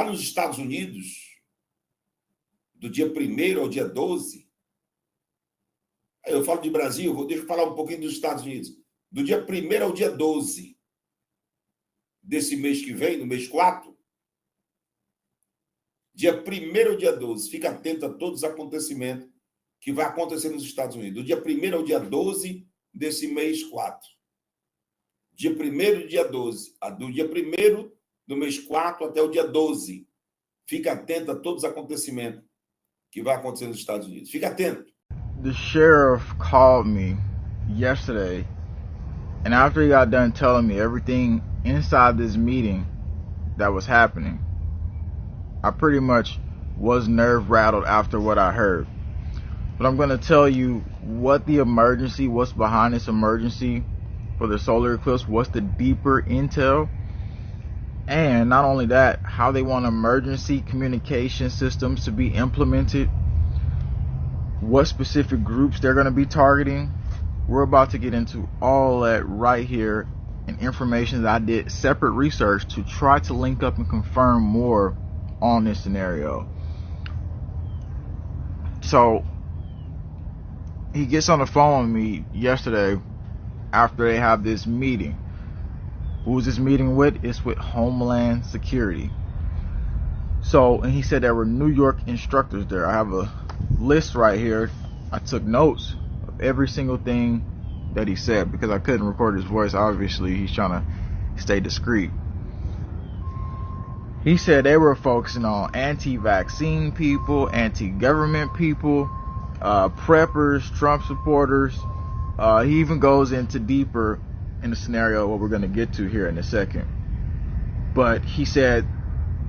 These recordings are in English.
lá nos Estados Unidos, do dia 1º ao dia 12, eu falo de Brasil, deixa eu falar um pouquinho dos Estados Unidos. Do dia 1º ao dia 12 desse mês que vem, no mês 4, dia 1º ao dia 12, fica atento a todos os acontecimentos que vai acontecer nos Estados Unidos. Do dia 1º ao dia 12 desse mês 4. Dia 1º do dia 12. Do dia 1º do mês 4 até o dia 12. Fica atento a todos os acontecimentos que vai acontecer nos Estados Unidos. Fica atento. The sheriff called me yesterday, and after he got done telling me everything inside this meeting that was happening, I pretty much was nerve-rattled after what I heard. But I'm going to tell you what the emergency, what's behind this emergency for the solar eclipse, what's the deeper intel, and not only that, how they want emergency communication systems to be implemented, what specific groups they're going to be targeting. We're about to get into all that right here, and information that I did separate research to try to link up and confirm more on this scenario. So he gets on the phone with me yesterday after they have this meeting. Who's this meeting with? It's with Homeland Security. So, and he said there were New York instructors there. I have a list right here. I took notes of every single thing that he said because I couldn't record his voice. Obviously, he's trying to stay discreet. He said they were focusing on anti-vaccine people, anti-government people, preppers, Trump supporters. He even goes into deeper in the scenario what we're going to get to here in a second. But he said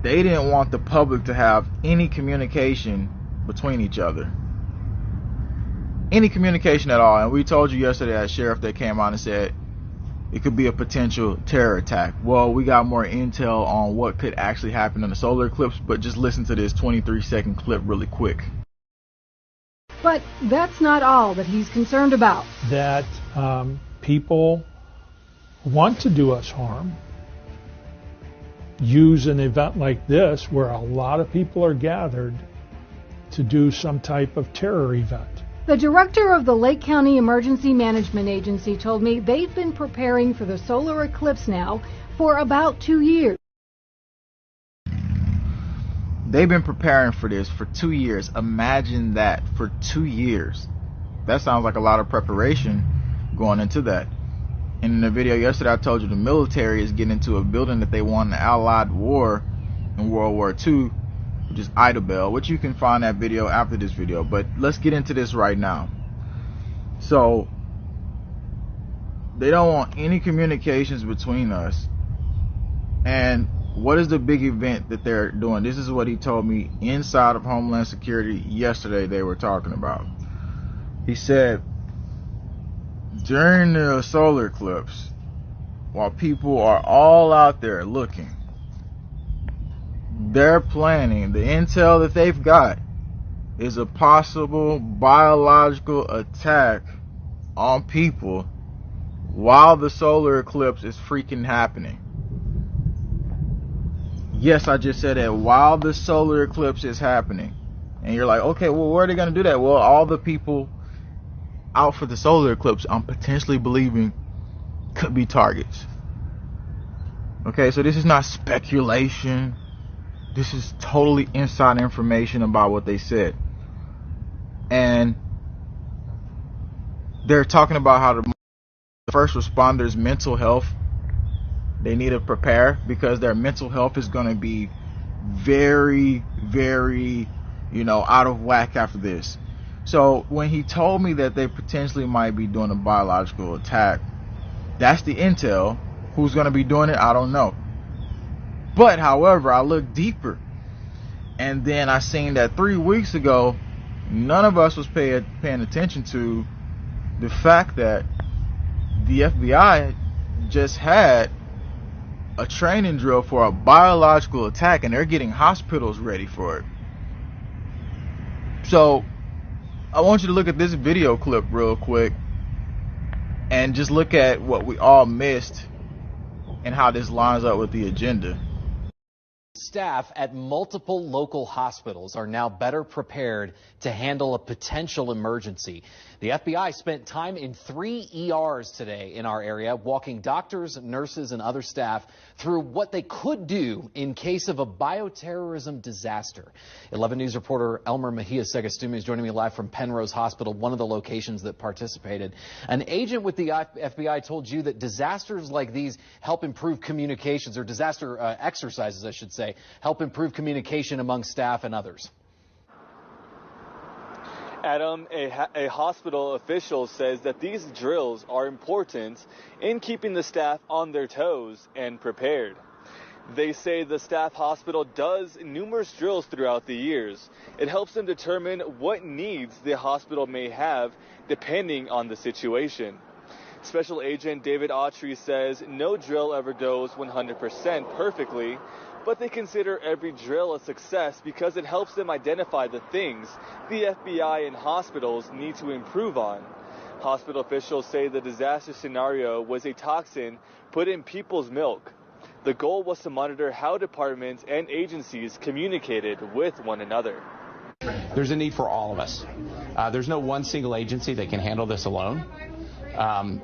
they didn't want the public to have any communication between each other. Any communication at all. And we told you yesterday that sheriff that came out and said it could be a potential terror attack. Well, we got more intel on what could actually happen in the solar eclipse, but just listen to this 23-second clip really quick. But that's not all that he's concerned about. That people want to do us harm, use an event like this where a lot of people are gathered to do some type of terror event. The director of the Lake County Emergency Management Agency told me they've been preparing for the solar eclipse now for about 2 years. They've been preparing for this for 2 years. Imagine that, for 2 years. That sounds like a lot of preparation going into that. And in the video yesterday, I told you the military is getting into a building that they won the Allied War in World War II, which is Idabel, which you can find that video after this video. But let's get into this right now. So they don't want any communications between us. And what is the big event that they're doing? This is what he told me inside of Homeland Security yesterday they were talking about. He said during the solar eclipse, while people are all out there looking, they're planning, the intel that they've got is a possible biological attack on people while the solar eclipse is freaking happening. Yes, I just said that, while the solar eclipse is happening. And you're like, okay, well, where are they going to do that? Well, all the people out for the solar eclipse, I'm potentially believing could be targets. Okay, so this is not speculation. This is totally inside information about what they said. And they're talking about how the first responders' mental health, they need to prepare because their mental health is going to be very, very, out of whack after this. So when he told me that they potentially might be doing a biological attack, that's the intel. Who's going to be doing it, I don't know. But however, I looked deeper, and then I seen that 3 weeks ago, none of us was paying attention to the fact that the FBI just had a training drill for a biological attack, and they're getting hospitals ready for it. So I want you to look at this video clip real quick and just look at what we all missed and how this lines up with the agenda. Staff at multiple local hospitals are now better prepared to handle a potential emergency. The FBI spent time in 3 ERs today in our area, walking doctors, nurses, and other staff through what they could do in case of a bioterrorism disaster. 11 News reporter Elmer Mejia Segastumi is joining me live from Penrose Hospital, one of the locations that participated. An agent with the FBI told you that disasters like these help improve communications, or disaster exercises, I should say, help improve communication among staff and others. Adam, a hospital official says that these drills are important in keeping the staff on their toes and prepared. They say the staff hospital does numerous drills throughout the years. It helps them determine what needs the hospital may have depending on the situation. Special Agent David Autry says no drill ever goes 100% perfectly, but they consider every drill a success because it helps them identify the things the FBI and hospitals need to improve on. Hospital officials say the disaster scenario was a toxin put in people's milk. The goal was to monitor how departments and agencies communicated with one another. There's a need for all of us. There's no one single agency that can handle this alone.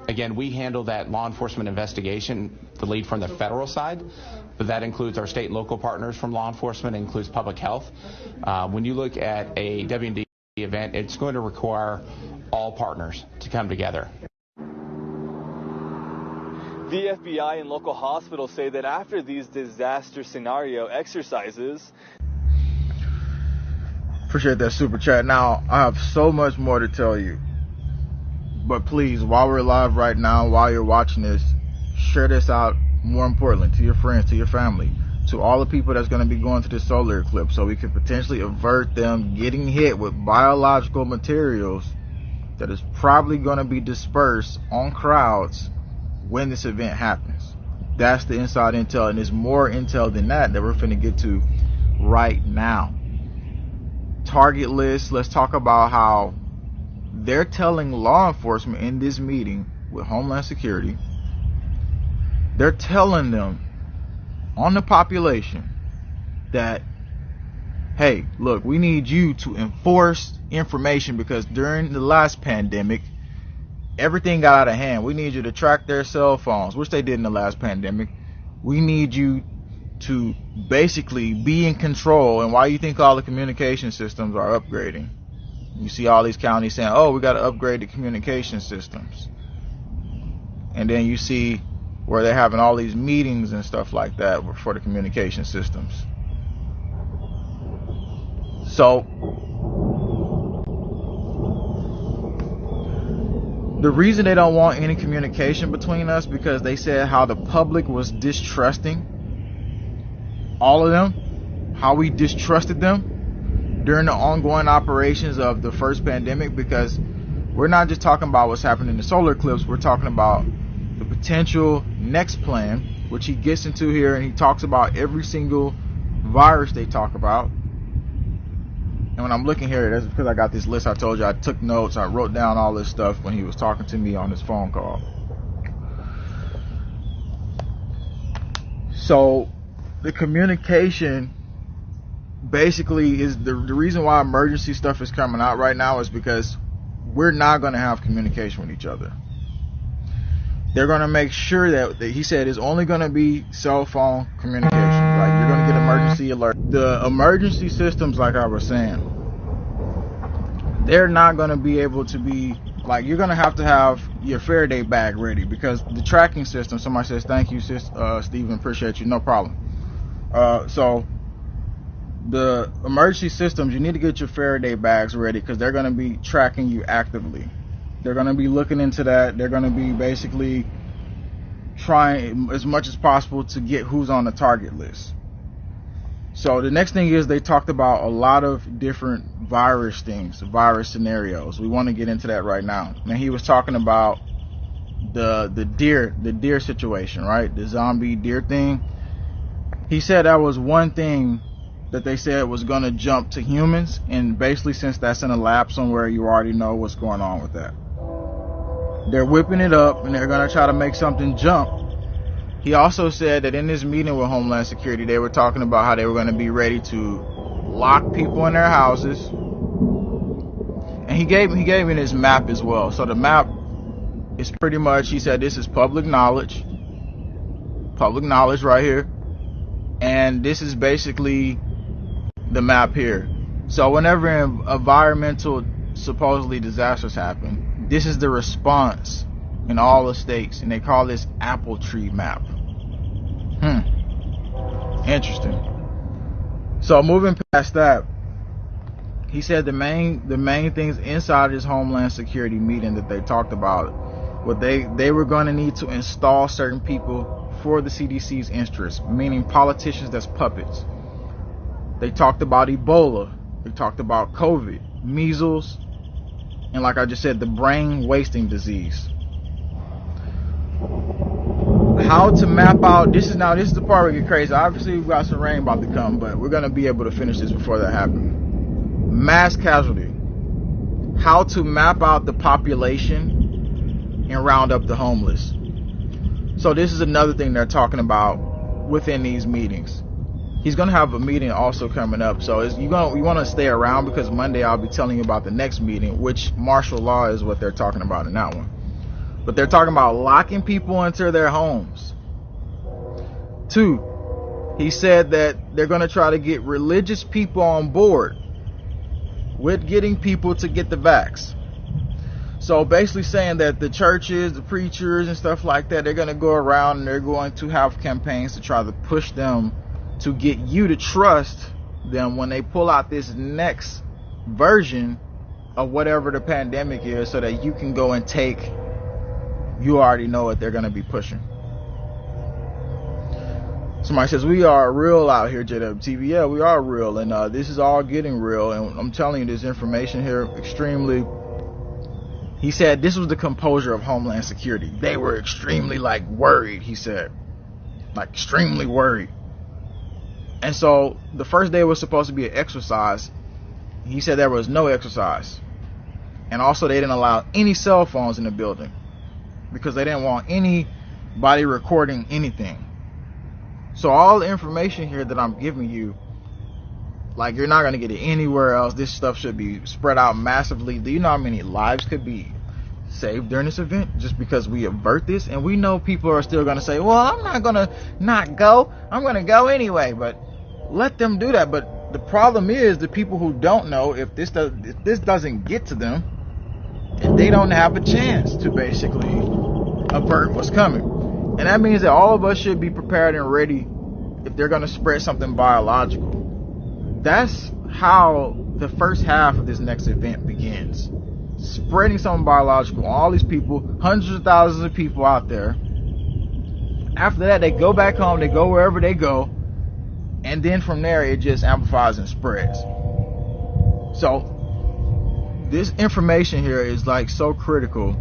Again, we handle that law enforcement investigation, the lead from the federal side, but that includes our state and local partners from law enforcement, includes public health. When you look at a W&D event, it's going to require all partners to come together. The FBI and local hospitals say that after these disaster scenario exercises... Appreciate that super chat. Now, I have so much more to tell you. But please, while we're live right now, while you're watching this, share this out, more importantly, to your friends, to your family, to all the people that's going to be going to the solar eclipse, so we can potentially avert them getting hit with biological materials that is probably going to be dispersed on crowds when this event happens. That's the inside intel, and there's more intel than that we're finna get to right now. Target list, let's talk about how they're telling law enforcement in this meeting with Homeland Security, they're telling them on the population that, hey, look, we need you to enforce information because during the last pandemic, everything got out of hand. We need you to track their cell phones, which they did in the last pandemic. We need you to basically be in control. And why you think all the communication systems are upgrading? You see all these counties saying, oh, we got to upgrade the communication systems. And then you see where they're having all these meetings and stuff like that for the communication systems. So the reason they don't want any communication between us, because they said how the public was distrusting all of them, how we distrusted them during the ongoing operations of the first pandemic, because we're not just talking about what's happening in the solar eclipse, we're talking about the potential next plan, which he gets into here, and he talks about every single virus they talk about. And when I'm looking here, that's because I got this list. I told you I took notes, I wrote down all this stuff when he was talking to me on his phone call. So the communication basically is the reason why emergency stuff is coming out right now is because we're not going to have communication with each other. They're going to make sure that he said it's only going to be cell phone communication. Like, you're going to get emergency alert. The emergency systems, like I was saying, they're not going to be able to be, like, you're going to have your Faraday bag ready, because the tracking system, somebody says, thank you, sis, Stephen, appreciate you, no problem. So the emergency systems, you need to get your Faraday bags ready, because they're going to be tracking you actively. They're going to be looking into that. They're going to be basically trying as much as possible to get who's on the target list. So the next thing is they talked about a lot of different virus things, virus scenarios. We want to get into that right now. And he was talking about the deer situation, right? The zombie deer thing. He said that was one thing that they said was going to jump to humans, and basically since that's in a lab somewhere, you already know what's going on with that. They're whipping it up and they're going to try to make something jump He also said that in this meeting with Homeland Security, they were talking about how they were going to be ready to lock people in their houses. And he gave me this map as well. So the map is pretty much, he said, this is public knowledge right here. And this is basically the map here. So whenever environmental supposedly disasters happen, this is the response in all the states, and they call this apple tree map. Interesting. So moving past that, he said the main things inside this Homeland Security meeting that they talked about, what they were going to need to install certain people for the CDC's interests, meaning politicians that's puppets. They talked about Ebola. They talked about COVID, measles, and like I just said, the brain wasting disease. How to map out, this is the part where it gets crazy. Obviously we've got some rain about to come, but we're going to be able to finish this before that happens. Mass casualty. How to map out the population and round up the homeless. So this is another thing they're talking about within these meetings. He's going to have a meeting also coming up. So you want to stay around, because Monday I'll be telling you about the next meeting, which martial law is what they're talking about in that one. But they're talking about locking people into their homes. 2, he said that they're going to try to get religious people on board with getting people to get the vax. So basically saying that the churches, the preachers and stuff like that, they're going to go around and they're going to have campaigns to try to push them to get you to trust them when they pull out this next version of whatever the pandemic is, so that you can go and take, you already know what they're going to be pushing. Somebody says, we are real out here, JWTV. Yeah, we are real, and this is all getting real, and I'm telling you, this information here, extremely. He said this was the composure of Homeland Security. They were extremely, worried, he said. Extremely worried. And so, the first day was supposed to be an exercise. He said there was no exercise. And also, they didn't allow any cell phones in the building, because they didn't want anybody recording anything. So all the information here that I'm giving you, you're not going to get it anywhere else. This stuff should be spread out massively. Do you know how many lives could be saved during this event just because we avert this? And we know people are still going to say, well, I'm not going to not go. I'm going to go anyway. But let them do that. But the problem is the people who don't know, if this doesn't get to them, and they don't have a chance to basically avert what's coming. And that means that all of us should be prepared and ready if they're going to spread something biological. That's how the first half of this next event begins. Spreading something biological. All these people, hundreds of thousands of people out there. After that, they go back home, they go wherever they go, and then from there, it just amplifies and spreads. So, this information here is so critical